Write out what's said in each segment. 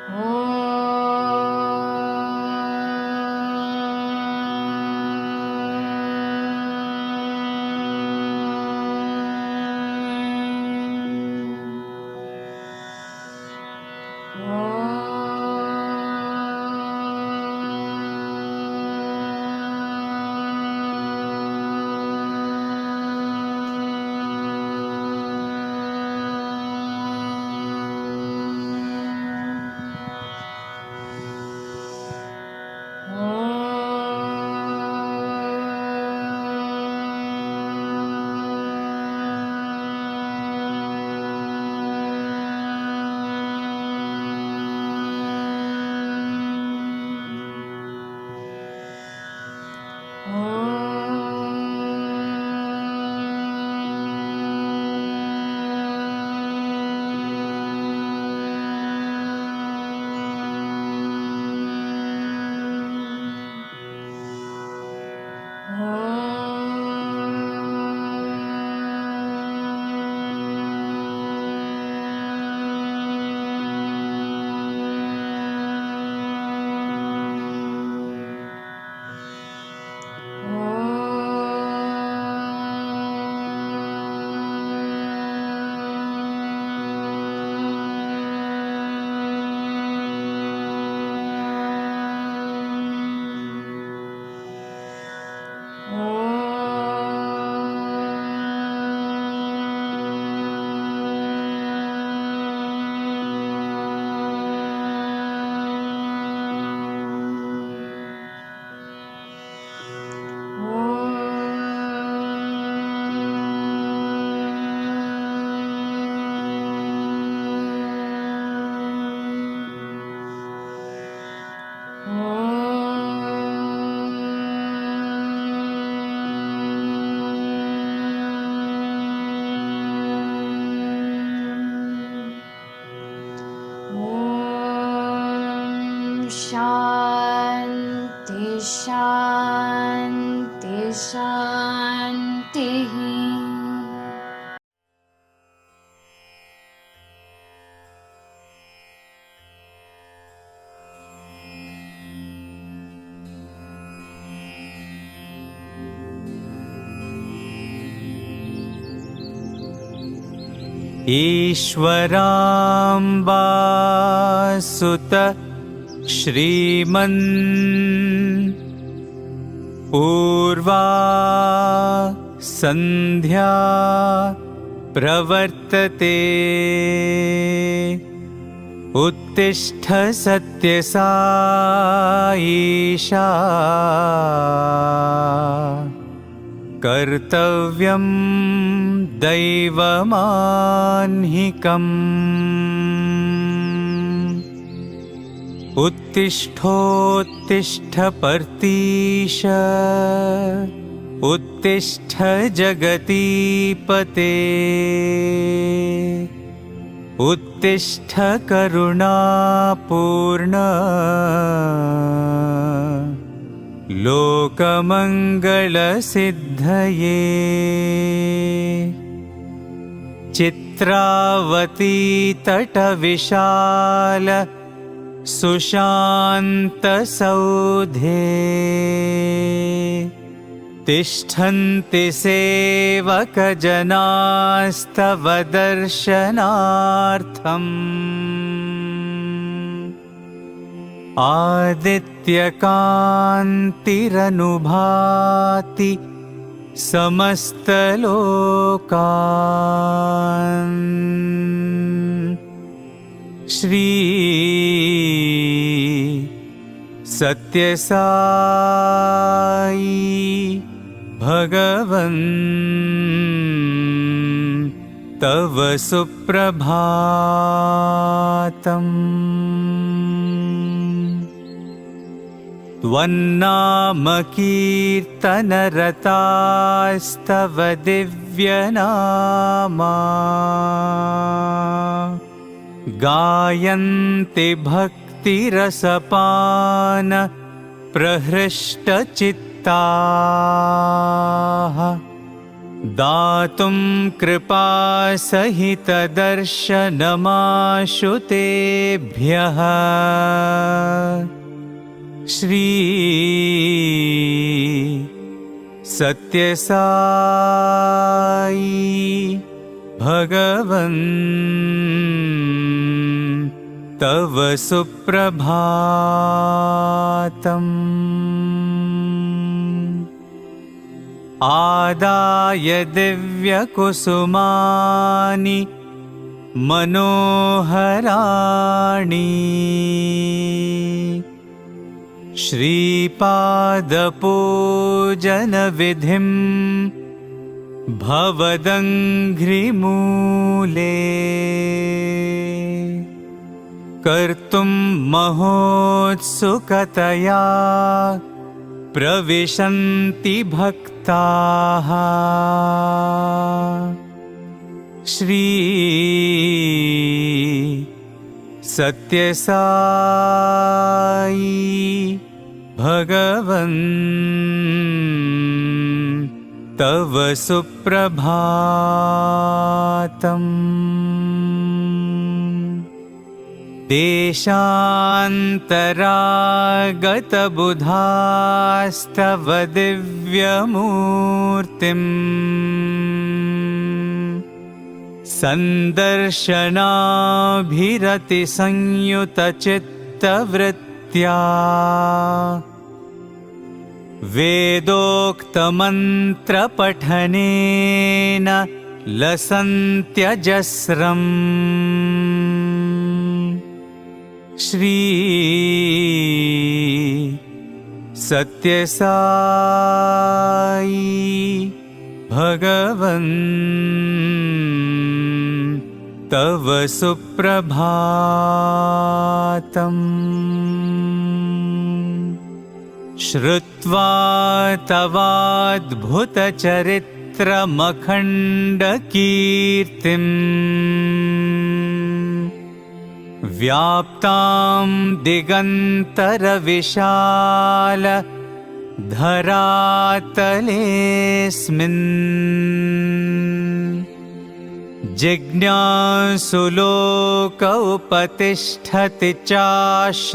Oh. शान्ति शान्ति शान्तिः। ईश्वराम्बा सुत श्रीमन् पूर्वा संध्या प्रवर्तते उत्तिष्ठ सत्यसाईशा कर्तव्यं दैवमान्हिकम् उत्तिष्ठोत्तिष्ठ पर्तीश उत्तिष्ठ जगतीपते उत्तिष्ठ करुणापूर्ण लोकमङ्गलसिद्धये चित्रावती तटविशाल सुशान्तसौधे तिष्ठन्ति सेवकजनास्तव दर्शनार्थम् आदित्यकान्तिरनुभाति समस्तलोकान् श्री सत्यसाई भगवन् तव सुप्रभातम्। त्वन्नामकीर्तनरतास्तव दिव्यनामा गायन्ति भक्तिरसपान प्रहृष्टचित्ताः दातुं कृपासहितदर्शनमाशु तेभ्यः श्री सत्यसाई भगवन् तव सुप्रभातम्। आदाय दिव्यकुसुमानि मनोहराणि श्रीपादपूजनविधिं भवदङ्घ्रिमूले कर्तुं महोत्सुकतया प्रविशन्ति भक्ताः श्री सत्यसाई भगवन् तव सुप्रभातम्। देशान्तरागतबुधास्तव दिव्यमूर्तिम् सन्दर्शनाभिरतिसंयुतचित्तवृत्त्या वेदोक्तमन्त्रपठनेन लसन्त्यजस्रम् श्री सत्यसाई भगवन् तव सुप्रभातम्। श्रुत्वा तवाद्भुतचरित्रमखण्डकीर्तिम् व्याप्तां दिगन्तरविशाल धरातलेऽस्मिन् जिज्ञासुलोक उपतिष्ठति चाश्रमेऽस्मिन्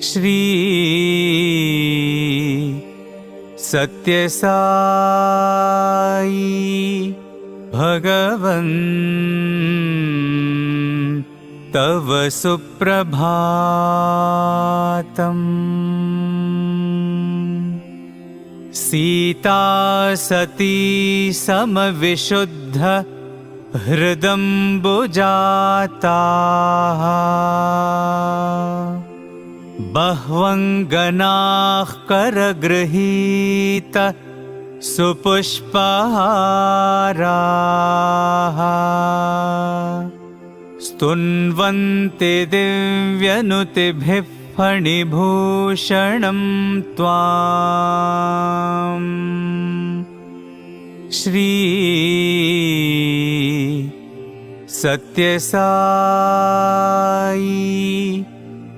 श्री सत्यसाई भगवन् तव सुप्रभातम्। सीता सती समविशुद्ध हृदम्बुजाताः बह्वङ्गनाः करगृहीत सुपुष्पहाराः स्तुन्वन्ति दिव्यनुतिभिः फणिभूषणं त्वाम् श्री सत्यसाई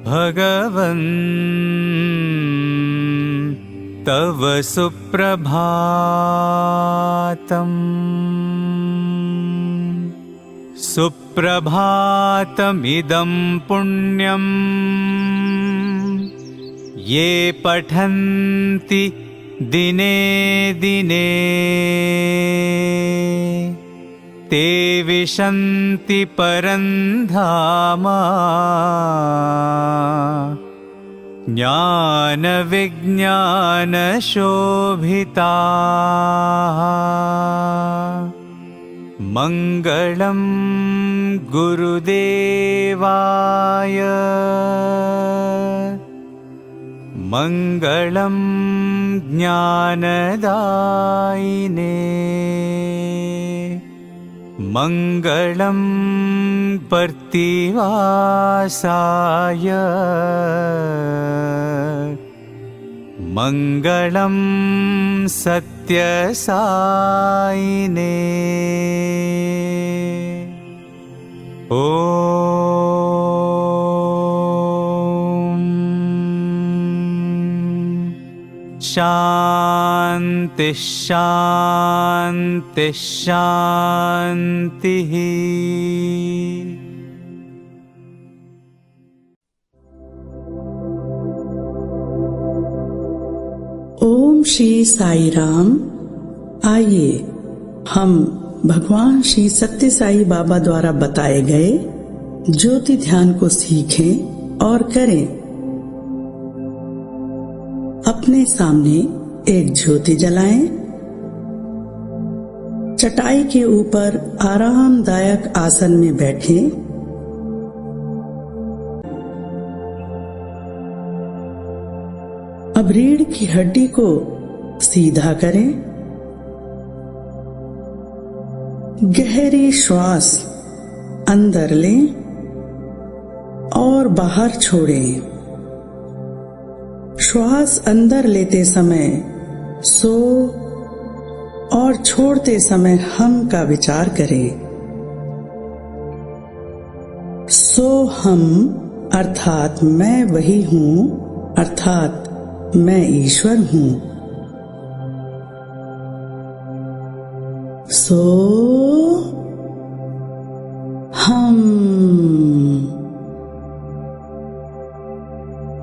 भगवन् तव सुप्रभातम्। सुप्रभातमिदं पुण्यम् ये पठन्ति दिने दिने ते विशन्ति परन्धाम ज्ञानविज्ञानशोभिताः मङ्गलं गुरुदेवाय मङ्गलं ज्ञानदायिने मङ्गलं पर्तिवासाय मङ्गलं सत्यसायिने ॐ शान्ति शान्ति शान्तिः। ओम श्री साई राम। आइए हम भगवान श्री सत्य साई बाबा द्वारा बताए गए ज्योति ध्यान को सीखें और करें। अपने सामने एक ज्योति जलाएं। चटाई के ऊपर आरामदायक आसन में बैठें। अब रीढ़ की हड्डी को सीधा करें। गहरी श्वास अंदर लें और बाहर छोड़ें। श्वास अंदर लेते समय सो और छोड़ते समय हम का विचार करें। सो हम अर्थात मैं वही हूँ, अर्थात मैं ईश्वर हूँ। सो हम,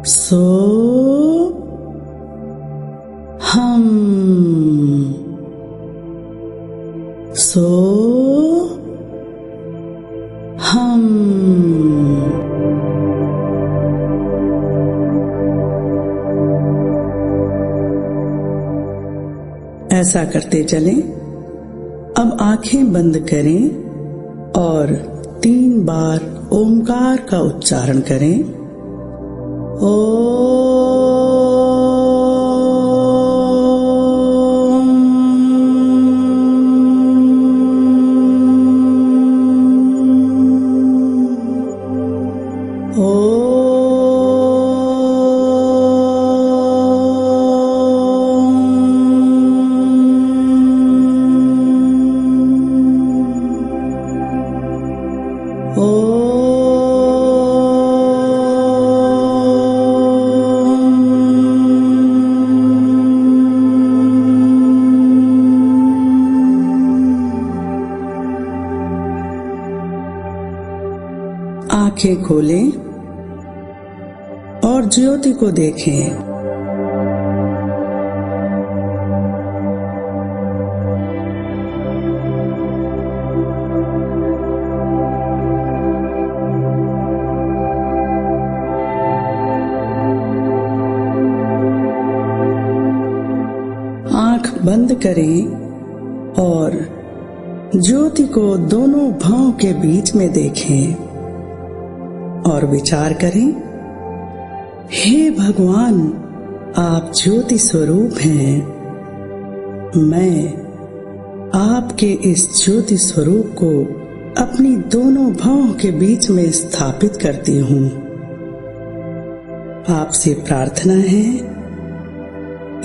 सो हम, सो हम। ऐसा करते चलें। अब आंखें बंद करें और 3 बार ओमकार का उच्चारण करें। आंखें खोलें और ज्योति को देखें। आंख बंद करें और ज्योति को दोनों भौं के बीच में देखें और विचार करें, हे भगवान, आप ज्योति स्वरूप हैं। मैं आपके इस ज्योति स्वरूप को अपनी दोनों भौं के बीच में स्थापित करती हूँ। आपसे प्रार्थना है,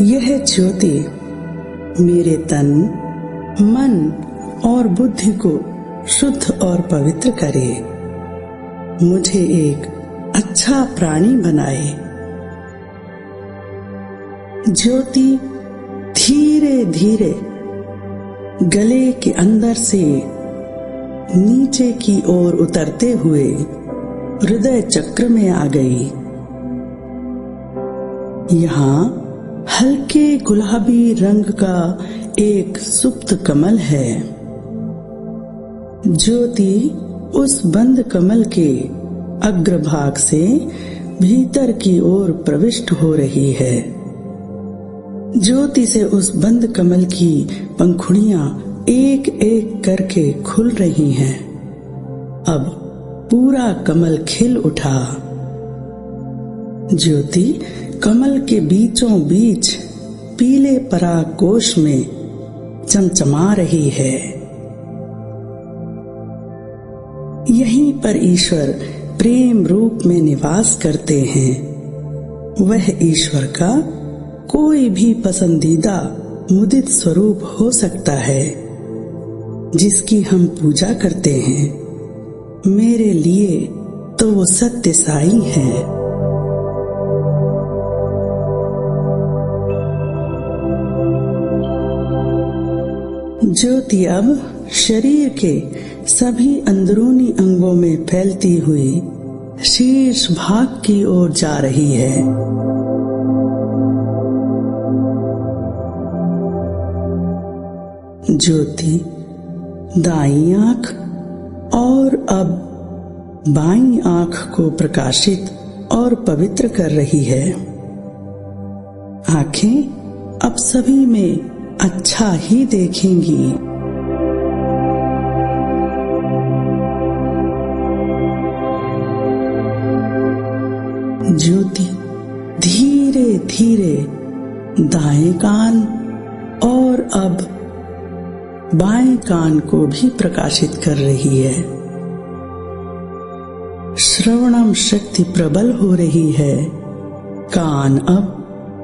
यह ज्योति मेरे तन, मन और बुद्धि को शुद्ध और पवित्र करे, मुझे एक अच्छा प्राणी बनाए। ज्योति धीरे धीरे गले के अंदर से नीचे की ओर उतरते हुए हृदय चक्र में आ गई। यहाँ हल्के गुलाबी रंग का एक सुप्त कमल है। ज्योति उस बंद कमल के अग्रभाग से भीतर की ओर प्रविष्ट हो रही है। ज्योति से उस बंद कमल की पंखुड़ियां एक एक करके खुल रही हैं। अब पूरा कमल खिल उठा। ज्योति कमल के बीचों बीच पीले पराग कोश में चमचमा रही है। यहीं पर ईश्वर प्रेम रूप में निवास करते हैं। वह ईश्वर का कोई भी पसंदीदा मुदित स्वरूप हो सकता है जिसकी हम पूजा करते हैं। मेरे लिए तो वो सत्य साई है। ज्योति अब शरीर के सभी अंदरूनी अंगों में फैलती हुई शीर्ष भाग की ओर जा रही है। ज्योति दाईं आंख और अब बाईं आंख को प्रकाशित और पवित्र कर रही है। आंखें अब सभी में अच्छा ही देखेंगी। ज्योति धीरे धीरे दाएं कान और अब बाएं कान को भी प्रकाशित कर रही है। श्रवणम शक्ति प्रबल हो रही है। कान अब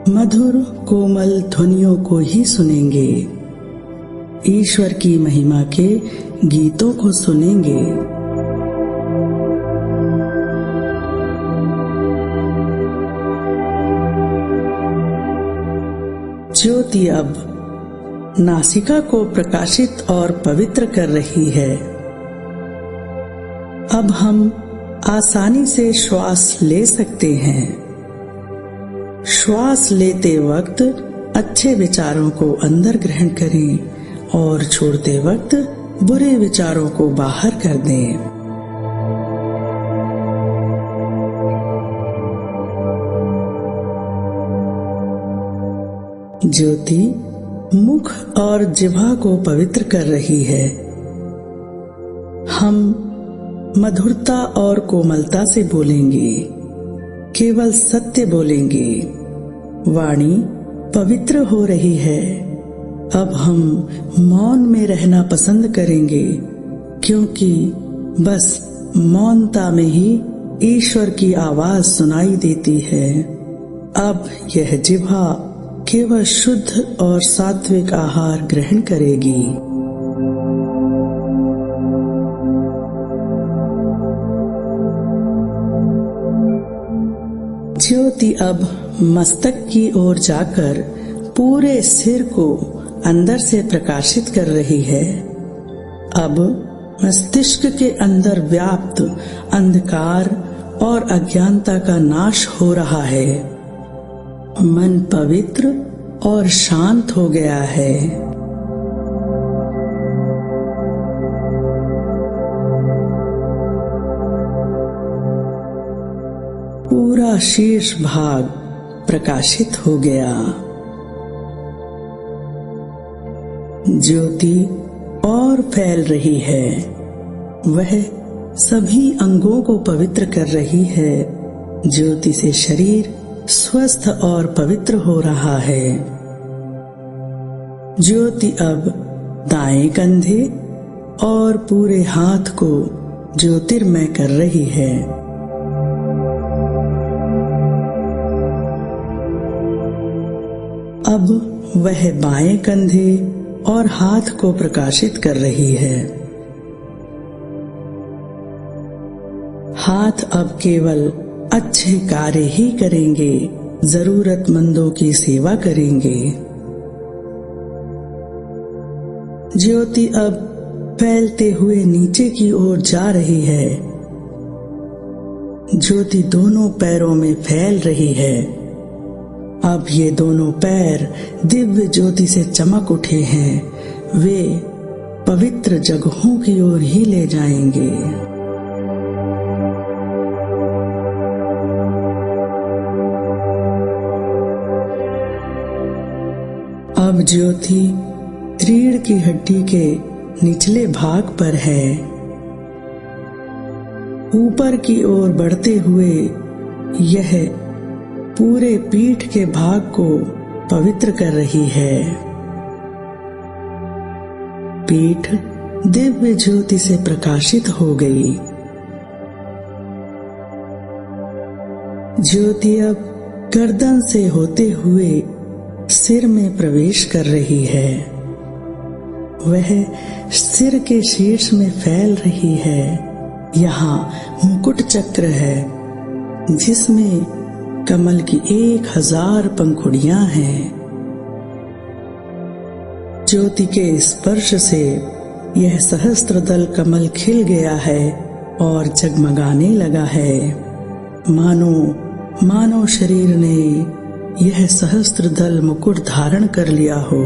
मधुर कोमल ध्वनियों को ही सुनेंगे। ईश्वर की महिमा के गीतों को सुनेंगे। ज्योति अब नासिका को प्रकाशित और पवित्र कर रही है। अब हम आसानी से श्वास ले सकते हैं। श्वास लेते वक्त अच्छे विचारों को अंदर ग्रहण करें और छोड़ते वक्त बुरे विचारों को बाहर कर दें। ज्योति मुख और जिह्वा को पवित्र कर रही है। हम मधुरता और कोमलता से बोलेंगे, केवल सत्य बोलेंगे। वाणी पवित्र हो रही है। अब हम मौन में रहना पसंद करेंगे, क्योंकि बस मौनता में ही ईश्वर की आवाज सुनाई देती है। अब यह जिह्वा केवल शुद्ध और सात्विक आहार ग्रहण करेगी। ज्योति अब मस्तक की ओर जाकर पूरे सिर को अंदर से प्रकाशित कर रही है। अब मस्तिष्क के अंदर व्याप्त अंधकार और अज्ञानता का नाश हो रहा है। मन पवित्र और शांत हो गया है। पूरा शीर्ष भाग प्रकाशित हो गया। ज्योति और फैल रही है। वह सभी अंगों को पवित्र कर रही है। ज्योति से शरीर स्वस्थ और पवित्र हो रहा है। ज्योति अब दाएं कंधे और पूरे हाथ को ज्योतिर्मय कर रही है। अब वह बाएं कंधे और हाथ को प्रकाशित कर रही है। हाथ अब केवल अच्छे कार्य ही करेंगे, जरूरतमंदों की सेवा करेंगे। ज्योति अब फैलते हुए नीचे की ओर जा रही है। ज्योति दोनों पैरों में फैल रही है। अब ये दोनों पैर दिव्य ज्योति से चमक उठे हैं। वे पवित्र जगहों की ओर ही ले जाएंगे। अब ज्योति रीढ़ की हड्डी के निचले भाग पर है। ऊपर की ओर बढ़ते हुए यह पूरे पीठ के भाग को पवित्र कर रही है। पीठ दिव्य ज्योति से प्रकाशित हो गई। ज्योति अब गर्दन से होते हुए सिर में प्रवेश कर रही है। वह सिर के शीर्ष में फैल रही है। यहाँ मुकुट चक्र है जिसमें कमल की 1000 पंखुड़ियां हैं। ज्योति के स्पर्श से यह सहस्त्रदल कमल खिल गया है और जगमगाने लगा है। मानो शरीर ने यह सहस्त्रदल मुकुट धारण कर लिया हो।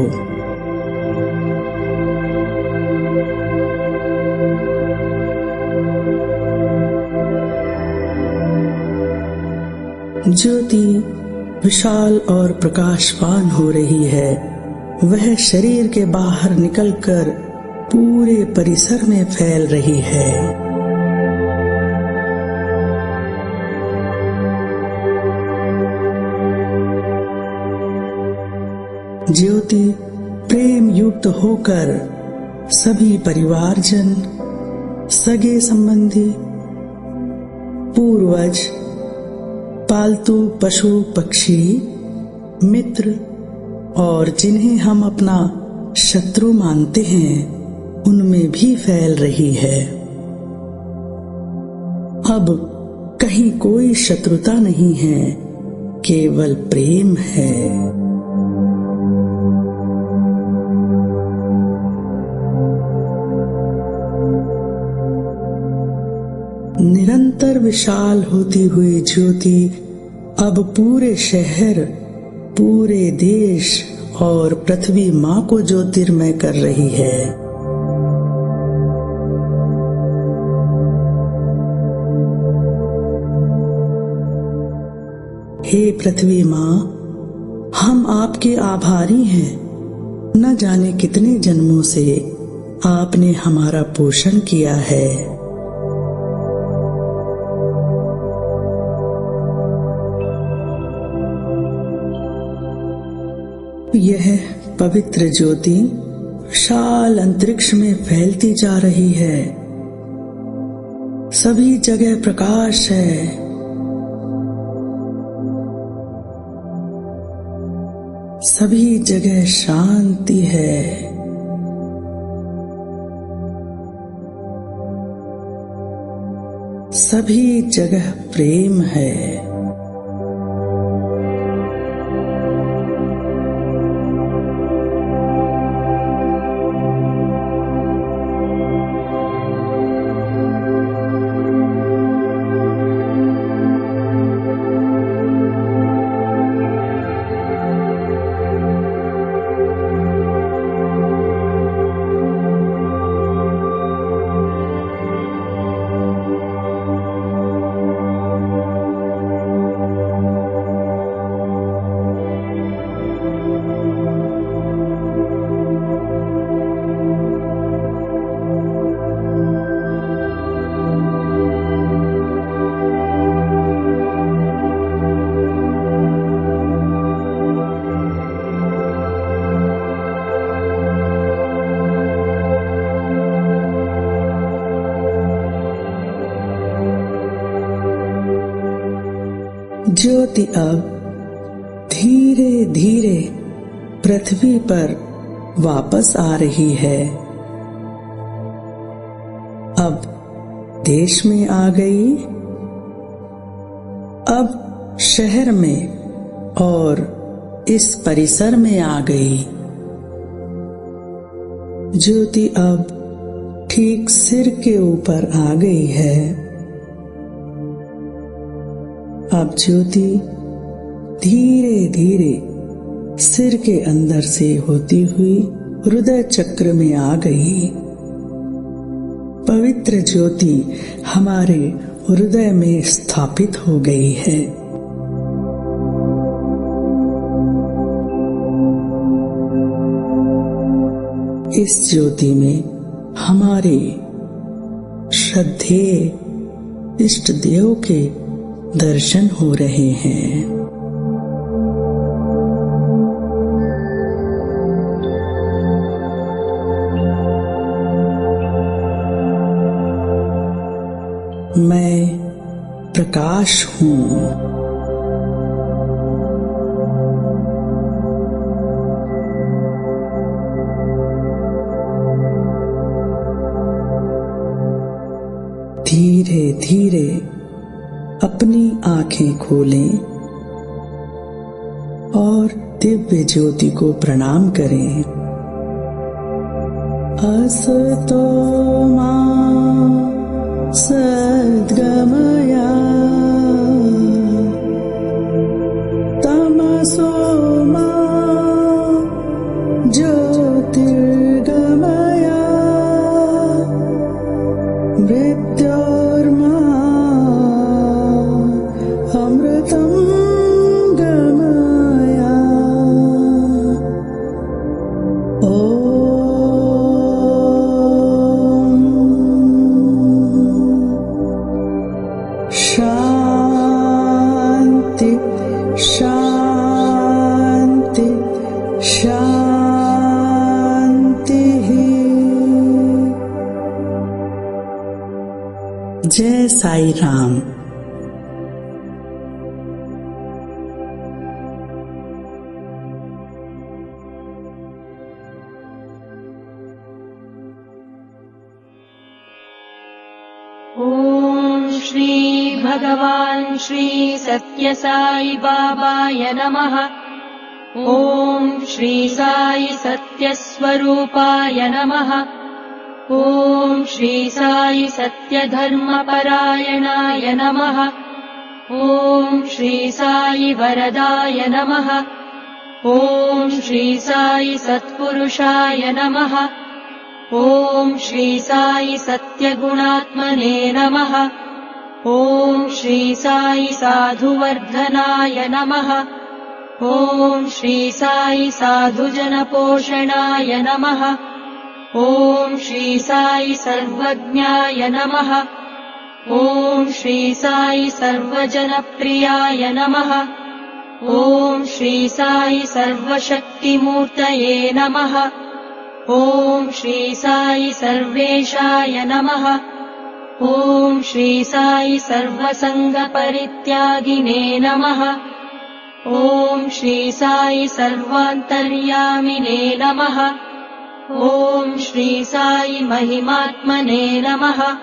ज्योति विशाल और प्रकाशवान हो रही है। वह शरीर के बाहर निकलकर पूरे परिसर में फैल रही है। ज्योति प्रेम युक्त होकर सभी परिवारजन, सगे संबंधी, पूर्वज, पालतू पशु पक्षी, मित्र और जिन्हें हम अपना शत्रु मानते हैं उनमें भी फैल रही है। अब कहीं कोई शत्रुता नहीं है, केवल प्रेम है। निरंतर विशाल होती हुई ज्योति अब पूरे शहर, पूरे देश और पृथ्वी माँ को ज्योतिर्मय कर रही है। हे पृथ्वी माँ, हम आपके आभारी हैं। न जाने कितने जन्मों से आपने हमारा पोषण किया है। यह पवित्र ज्योति विशाल अंतरिक्ष में फैलती जा रही है। सभी जगह प्रकाश है। सभी जगह शांति है। सभी जगह प्रेम है। ज्योति अब धीरे धीरे पृथ्वी पर वापस आ रही है। अब देश में आ गई, अब शहर में और इस परिसर में आ गई। ज्योति अब ठीक सिर के ऊपर आ गई है। अब ज्योति धीरे धीरे सिर के अंदर से होती हुई हृदय चक्र में आ गई। पवित्र ज्योति हमारे हृदय में स्थापित हो गई है। इस ज्योति में हमारे श्रद्धेय इष्ट देव के दर्शन हो रहे हैं। मैं प्रकाश हूँ। धीरे धीरे अपनी आंखें खोलें और दिव्य ज्योति को प्रणाम करें। असतो मा सद्गमया तमसो मा ज्योतिर्गमया मृत्योर्मा अमृतं गमया। शांति शांति शांति। जय साई राम। श्री भगवान श्री सत्य साई बाबाय नमः। ओम श्री साई सत्य स्वरूपाय नमः। ओम श्री साई सत्य धर्म परायणाय नमः। ओम श्री साई वरदाय नमः। ओम श्री साई सत्पुरुषाय नमः। ओम श्री साई सत्यगुणात्मने नमः। ओम श्री साई साधुवर्धनाय नमः। ओम श्री साई साधुजनपोषणाय नमः। ओम श्री साई सर्वज्ञाय नमः। ओम श्री साई सर्वजनप्रियाय नमः। ओम श्री साई सर्वशक्तिमूर्तये नमः। ओम श्री साई सर्वेशाय नमः। ओम श्री साई सर्वसंगपरित्यागिने नमः। ओम श्री साई सर्वान्तर्यामिने नमः। ओम श्री साई महिमात्मने नमः।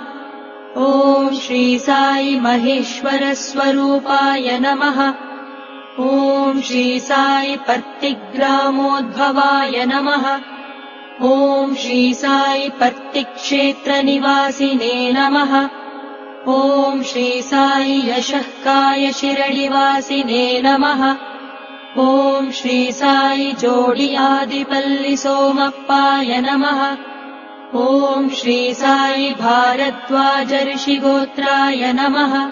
ओम श्री साई महेश्वर स्वरूपाय नमः। ओम श्री साई पर्तिग्रामोद्भवाय नमः। ओम श्री साई पर्तिक्षेत्रनिवासिने नमः। ओम श्री साई यशःकाय शिरडिवासिने नमः। ओम श्री साई जोडि आदिपल्लि सोमप्पाय नमः। ओम श्री साई भारद्वाज ऋषिगोत्राय नमः।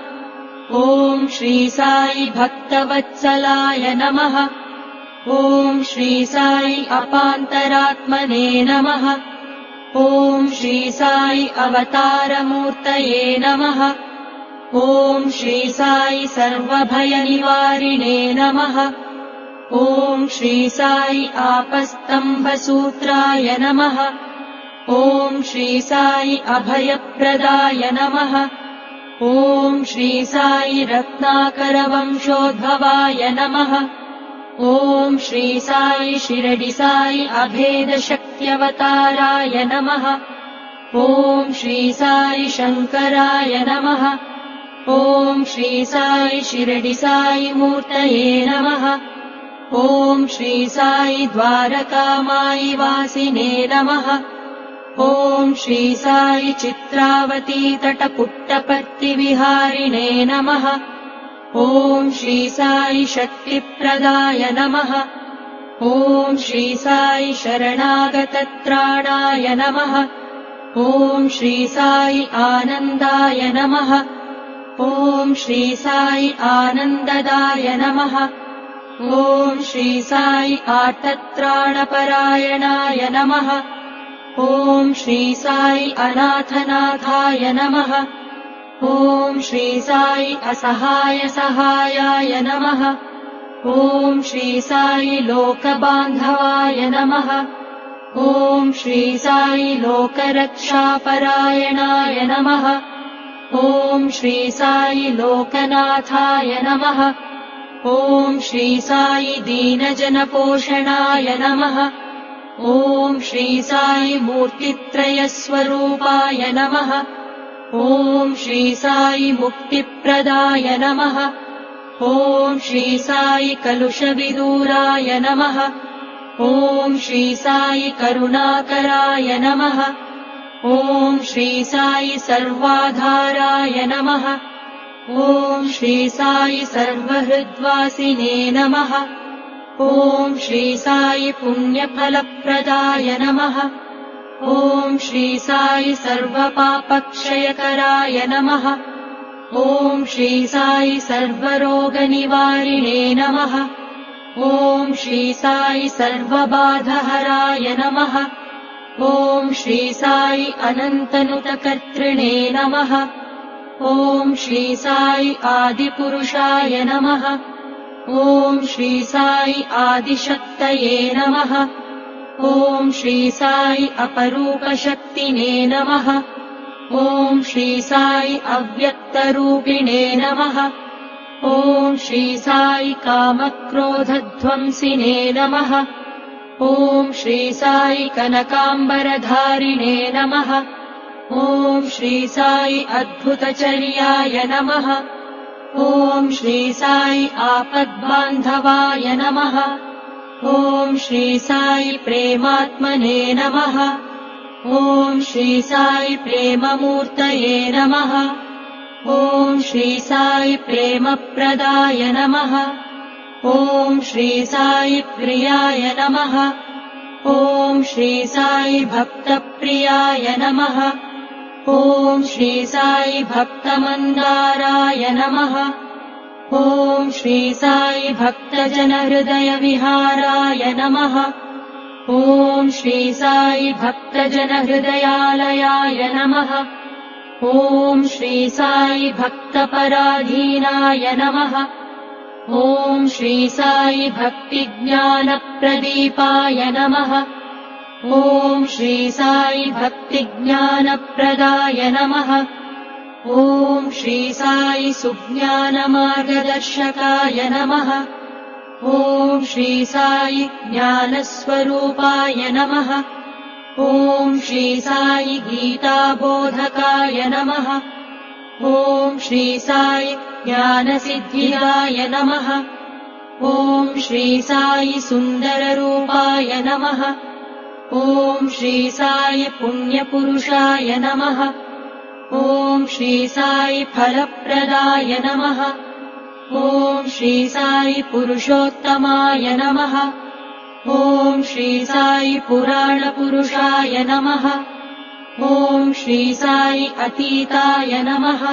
ओम श्री साई भक्तवत्सलाय नमः। ओम श्री साई अपान्तरात्मने नमः। ओम श्री साई अवतारमूर्तये नमः। ओम श्री साई सर्वभयनिवारिणे नमः। ओम श्री साई आपस्तम्भसूत्राय नमः। ओम श्री साई अभयप्रदाय नमः। ॐ श्री साई रत्नाकरवंशोद्भवाय नमः। ॐ श्री साई शिरडि साई अभेदशक्त्यवताराय नमः। ॐ श्री साई शङ्कराय नमः। ॐ श्री साई शिरडि साई मूर्तये नमः। ॐ श्री साई द्वारकामायि वासिने नमः। ॐ श्री साई चित्रावती तटपुट्टपर्तिविहारिणे नमः। ॐ श्री साई शक्तिप्रदाय नमः। ॐ श्री साई शरणागतत्राणाय नमः। ॐ श्री साई आनन्दाय नमः। ॐ श्री साई आनन्ददाय नमः। ॐ श्री साई आर्तत्राणपरायणाय नमः। ॐ श्री साई अनाथनाथाय नमः। ॐ श्री साई असहायसहायाय नमः। ॐ श्री साई लोकबान्धवाय नमः। ॐ श्री साई लोकरक्षापरायणाय नमः। ॐ श्री साई लोकनाथाय नमः। ॐ श्री साई दीनजनपोषणाय नमः। ॐ श्री साई मूर्तित्रयस्वरूपाय नमः। ॐ श्री साई मुक्तिप्रदाय नमः। ॐ श्री साई कलुषविदूराय नमः। ॐ श्री साई करुणाकराय नमः। ॐ श्री साई सर्वाधाराय नमः। ॐ श्री साई सर्वहृद्वासिने नमः। ॐ श्री साई पुण्यफलप्रदाय नमः। ॐ श्री साई सर्वपापक्षयकराय नमः। ॐ श्री साई सर्वरोगनिवारिणे नमः। ॐ श्री साई सर्वबाधहराय नमः। ॐ श्री साई अनन्तनुतकर्तृणे नमः। ॐ श्री साई आदिपुरुषाय नमः। ॐ श्री साई आदिशक्तये नमः। ॐ श्री साई अपरूपशक्तिने नमः। ॐ श्री साई अव्यक्तरूपिणे नमः। ॐ श्री साई कामक्रोधध्वंसिने नमः। ॐ श्री साई कनकाम्बरधारिणे नमः। ॐ श्री साई अद्भुतचर्याय नमः। ॐ श्री साई आपद्बान्धवाय नमः। ॐ श्री साई प्रेमात्मने नमः। ॐ श्री साई प्रेममूर्तये नमः। ॐ श्री साई प्रेमप्रदाय नमः। ॐ श्री साई प्रियाय नमः। ॐ श्री साई भक्तप्रियाय नमः। ॐ श्री साई भक्तमन्दाराय नमः। ॐ श्री साई भक्तजनहृदयविहाराय नमः। ॐ श्री साई भक्तजनहृदयालयाय नमः। ॐ श्री साई भक्तपराधीनाय नमः। ॐ श्री साई भक्तिज्ञानप्रदीपाय नमः। ॐ श्री साई भक्तिज्ञानप्रदाय नमः। ॐ श्री साई सुज्ञानमार्गदर्शकाय नमः। ॐ श्री साई ज्ञानस्वरूपाय नमः। ॐ श्री साई गीताबोधकाय नमः। ॐ श्री साई ज्ञानसिद्धिदाय नमः। ॐ श्री साई सुन्दररूपाय नमः। ॐ श्री साई पुण्यपुरुषाय नमः। ॐ श्री साई फलप्रदाय नमः। ॐ श्री साई पुरुषोत्तमाय नमः। ॐ श्री साई पुराणपुरुषाय नमः। ॐ श्री साई अतीताय नमः।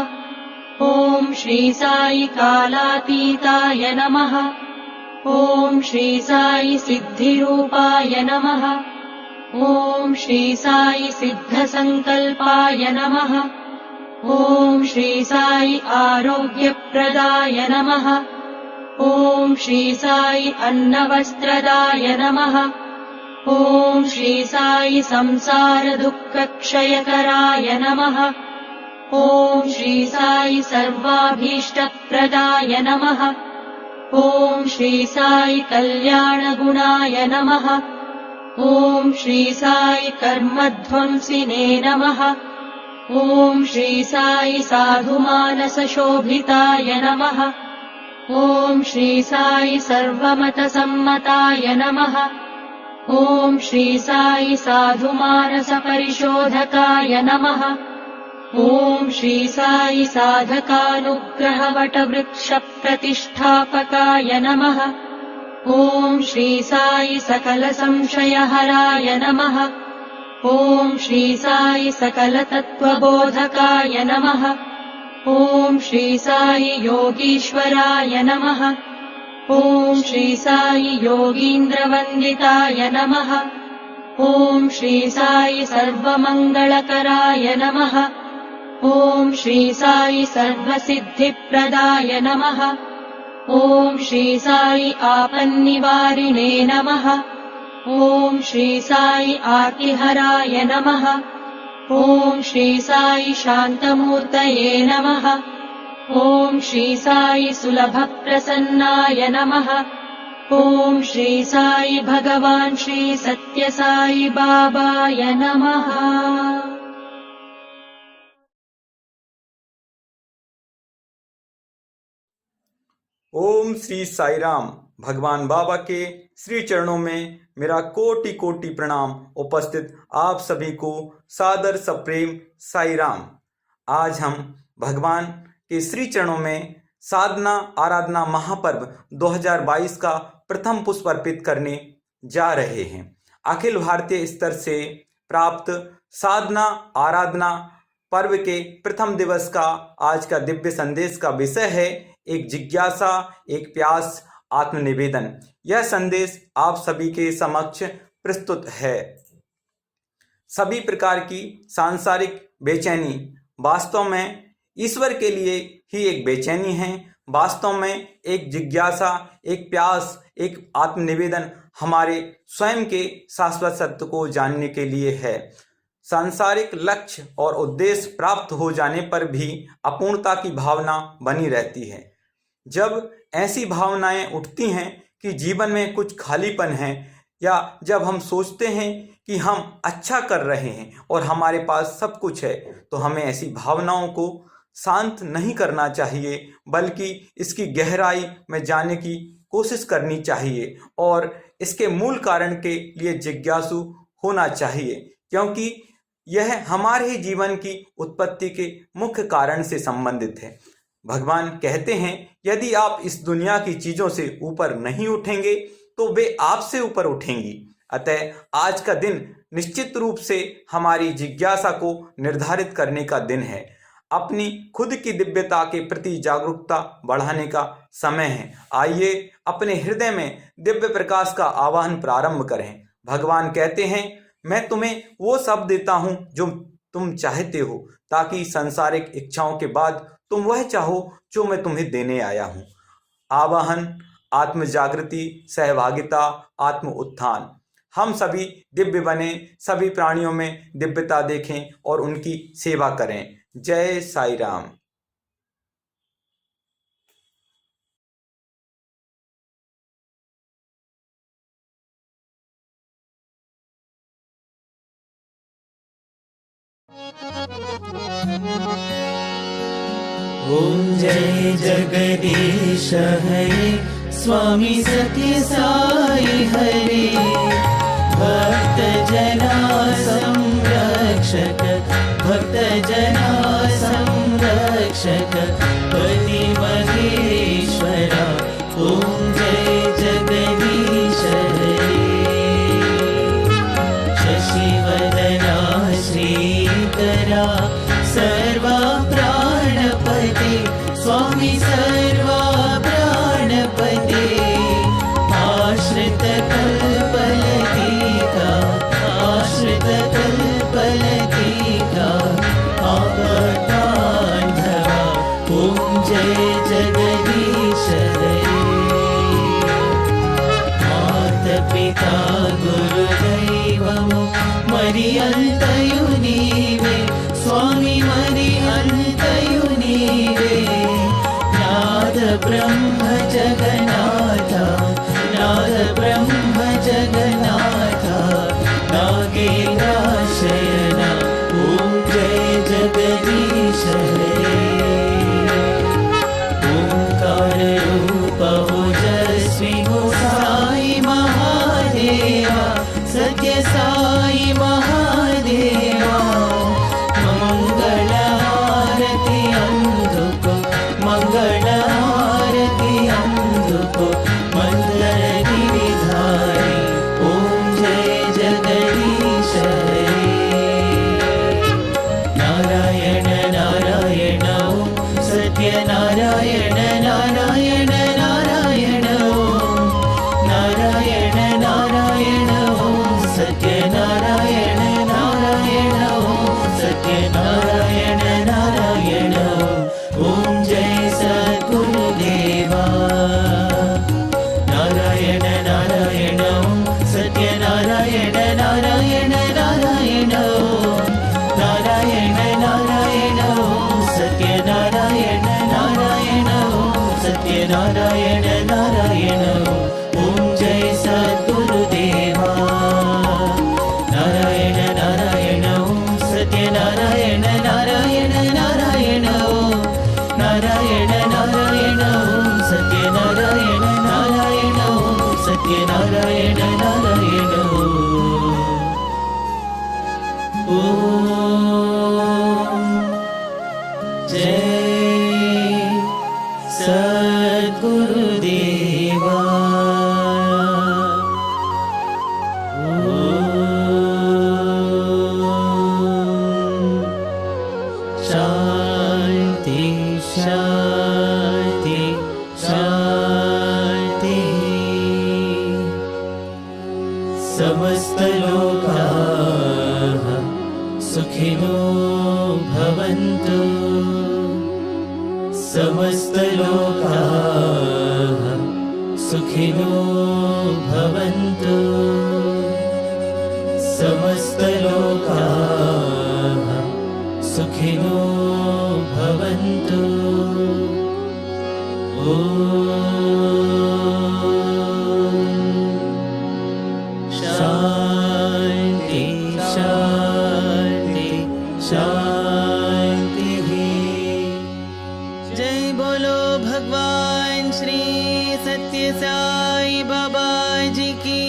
ॐ श्री साई कालातीताय नमः। ॐ श्री साई सिद्धिरूपाय नमः। ॐ श्री साई सिद्धसङ्कल्पाय नमः। ॐ श्री साई आरोग्यप्रदाय नमः। ॐ श्री साई अन्नवस्त्रदाय नमः। ॐ श्री साई संसारदुःखक्षयकराय नमः। ॐ श्री साई सर्वाभीष्टप्रदाय नमः। ॐ श्री साई कल्याणगुणाय नमः। ॐ श्री साई कर्मध्वंसिने नमः। ॐ श्री साई साधुमानसशोभिताय नमः। ॐ श्री साई सर्वमतसम्मताय नमः। ॐ श्री साई साधुमानसपरिशोधकाय नमः। ॐ श्री साई साधकानुग्रहवटवृक्षप्रतिष्ठापकाय नमः। ॐ श्री साई सकलसंशयहराय नमः। ॐ श्री साई सकलतत्त्वबोधकाय नमः। ॐ श्री साई योगीश्वराय नमः। ॐ श्री साई योगीन्द्रवन्दिताय नमः। ॐ श्री साई सर्वमङ्गलकराय नमः। ॐ श्री साई सर्वसिद्धिप्रदाय नमः। ॐ श्री साई आपन्निवारिणे नमः। ॐ श्री साई आर्तिहराय नमः। ॐ श्री साई शान्तमूर्तये नमः। ॐ श्री साई सुलभप्रसन्नाय नमः। ॐ श्री साई भगवान् श्री सत्यसाई बाबाय नमः। ओम श्री साई राम। भगवान बाबा के श्री चरणों में मेरा कोटि कोटि प्रणाम। उपस्थित आप सभी को सादर सप्रेम साई राम। आज हम भगवान के श्री चरणों में साधना आराधना महापर्व 2022 का प्रथम पुष्प अर्पित करने जा रहे हैं। अखिल भारतीय स्तर से प्राप्त साधना आराधना पर्व के प्रथम दिवस का आज का दिव्य संदेश का विषय है एक जिज्ञासा, एक प्यास, आत्मनिवेदन। यह संदेश आप सभी के समक्ष प्रस्तुत है। सभी प्रकार की सांसारिक बेचैनी वास्तव में ईश्वर के लिए ही एक बेचैनी है। वास्तव में एक जिज्ञासा, एक प्यास, एक आत्मनिवेदन हमारे स्वयं के शाश्वत सत्य को जानने के लिए है। सांसारिक लक्ष्य और उद्देश्य प्राप्त हो जाने पर भी अपूर्णता की भावना बनी रहती है। जब ऐसी भावनाएं उठती हैं कि जीवन में कुछ खालीपन है, या जब हम सोचते हैं कि हम अच्छा कर रहे हैं और हमारे पास सब कुछ है, तो हमें ऐसी भावनाओं को शांत नहीं करना चाहिए, बल्कि इसकी गहराई में जाने की कोशिश करनी चाहिए और इसके मूल कारण के लिए जिज्ञासु होना चाहिए, क्योंकि यह हमारे ही जीवन की उत्पत्ति के मुख्य कारण से संबंधित है। भगवान कहते हैं, यदि आप इस दुनिया की चीजों से ऊपर नहीं उठेंगे तो वे आपसे ऊपर उठेंगी। अतः आज का दिन निश्चित रूप से हमारी जिज्ञासा को निर्धारित करने का दिन है। अपनी खुद की दिव्यता के प्रति जागरूकता बढ़ाने का समय है। आइए अपने हृदय में दिव्य प्रकाश का आवाहन प्रारंभ करें। भगवान कहते हैं, मैं तुम्हें वो सब देता हूं जो तुम चाहते हो, ताकि सांसारिक इच्छाओं के बाद तुम वह चाहो जो मैं तुम्हें देने आया हूं। आवाहन, आत्म जागृति, सहभागिता, आत्म उत्थान। हम सभी दिव्य बने, सभी प्राणियों में दिव्यता देखें और उनकी सेवा करें। जय साई राम। ओम जय जगदीश हरे, स्वामी सत्य साई हरे। भक्त जना संरक्षक, भक्त जना संरक्षक, पति महेश्वरा। ओम जय जगदीश हरे। शशिवदना श्रीकरा, सर्वा प्राणपते, स्वामी सर्वा प्राणपते। आश्रित कल्पलतिका, आश्रित कल्पलतिका, आपदान्धवा। ओम जय जगदीश हरे। मातपिता गुरुदैवम्, मरियन्तयु नीवे, स्वामी मरियन्तयु ब्रह्म जगन्नाथ नाद ब्रह्म जगन्नाथ नागेन्द्राशयन ॐ जय जगदीश हरे ओंकार रूप ओजस्वी हो साई महादेवा सत्य साई महादेवा मंगल आरती अंधुको मंगल आरती अंधुको मंगल गिरिधारी ओम जय जगदीश हरे नारायण नारायण ओम सत्य नारायण नारायण नारायण ओम नारायण नारायण ओम सत्य नारायण नारायण ओम सत्य नारायण नारायण ओम जय सद्गुरुदेवा नारायण नारायण ओम सत्य नारायण नारायण नारायण ओम नारायण नारायण ओम सत्य नारायण नारायण ओम सत्य नारायण नारायण ओम जय सद्गुरुदेवा नारायण नारायण ओम सत्य नारायण नारायण नारायण ओम नारायण नारायण ओम सत्य नारायण नारायण ओम सत्य नारायण नारायण ओम जय सद्गुरुदेवा शांति शांति शांति समस्त लोकाः सुखिनो भवन्तु समस्त लोकाः सुखिनो भवन्तु समस्त लोकाः सुखिनो भवन्तु शांति शांति शांति जय बोलो भगवान श्री सत्य साई बाबा जी की